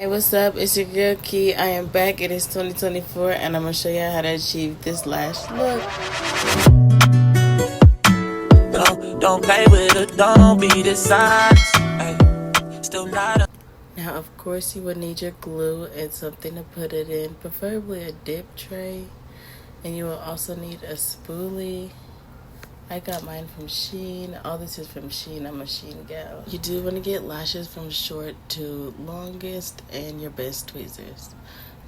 Hey, what's up? It's your girl Key. I am back. It is 2024 and I'm gonna show you how to achieve this lash look. Don't play with it, don't be dishonest. Still not. Now, of course, you would need your glue and something to put it in, preferably a dip tray. And you will also need a spoolie. I got mine from Shein. All this is from Shein. I'm a Shein gal. You do want to get lashes from short to longest and your best tweezers.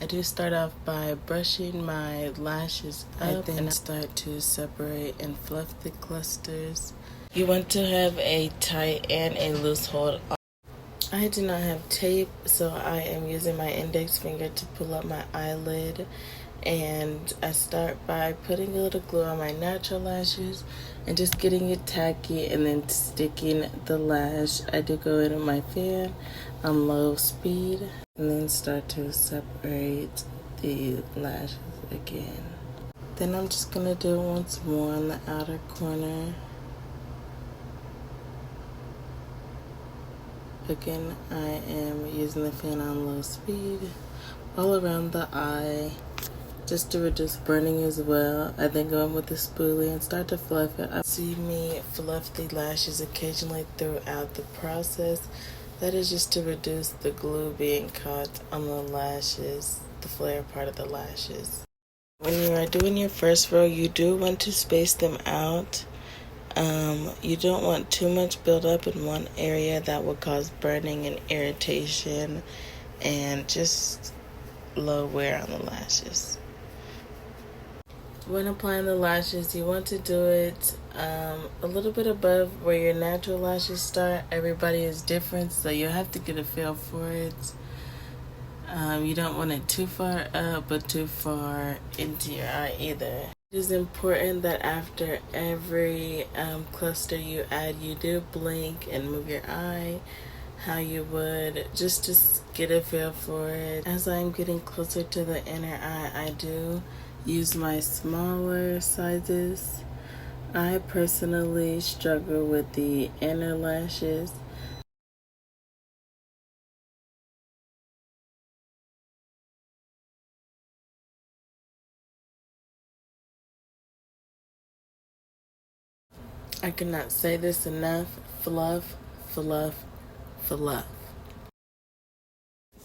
I do start off by brushing my lashes up and start to separate and fluff the clusters. You want to have a tight and a loose hold. I do not have tape, so I am using my index finger to pull up my eyelid. And I start by putting a little glue on my natural lashes and just getting it tacky and then sticking the lash. I do go in with my fan on low speed and then start to separate the lashes again. Then I'm just going to do it once more on the outer corner. Again, I am using the fan on low speed all around the eye, just to reduce burning as well. I then go in with the spoolie and start to fluff it. I see me fluff the lashes occasionally throughout the process. That is just to reduce the glue being caught on the lashes, the flare part of the lashes. When you are doing your first row, you do want to space them out. You don't want too much buildup in one area that will cause burning and irritation and just low wear on the lashes. When applying the lashes, you want to do it a little bit above where your natural lashes start. Everybody is different, so you'll have to get a feel for it. You don't want it too far up, but too far into your eye either. It is important that after every cluster you add, you do blink and move your eye how you would, just to get a feel for it. As I'm getting closer to the inner eye, I do use my smaller sizes. I personally struggle with the inner lashes. I cannot say this enough. Fluff, fluff, fluff.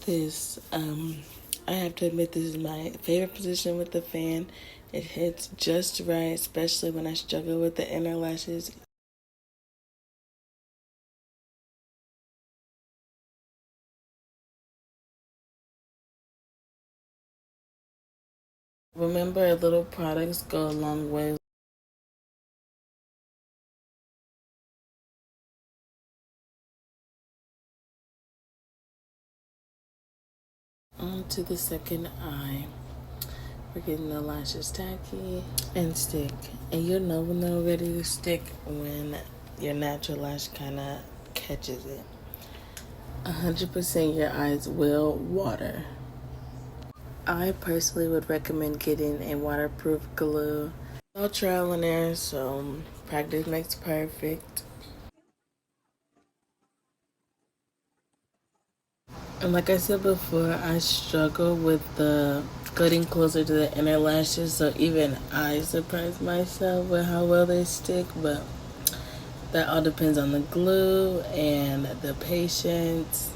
This, I have to admit, this is my favorite position with the fan. It hits just right, especially when I struggle with the inner lashes. Remember, little products go a long way. On to the second eye. We're getting the lashes tacky and stick. And you'll know when they're ready to stick when your natural lash kind of catches it. 100% your eyes will water. I personally would recommend getting a waterproof glue. No trial and error, so practice makes perfect. And like I said before, I struggle with the getting closer to the inner lashes, so even I surprise myself with how well they stick, but that all depends on the glue and the patience.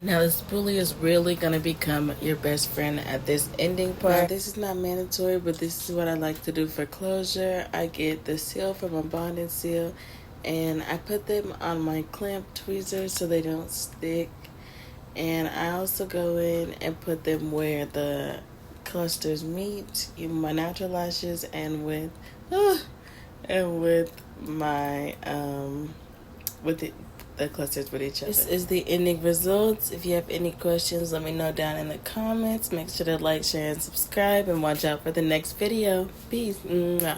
Now the spoolie is really going to become your best friend at this ending part. Now, this is not mandatory, but this is what I like to do for closure. I get the seal from a bonding seal and I put them on my clamp tweezers so they don't stick. And I also go in and put them where the clusters meet, in my natural lashes and with my the clusters with each other. This is the ending results. If you have any questions, let me know down in the comments. Make sure to like, share, and subscribe, and watch out for the next video. Peace. Mwah.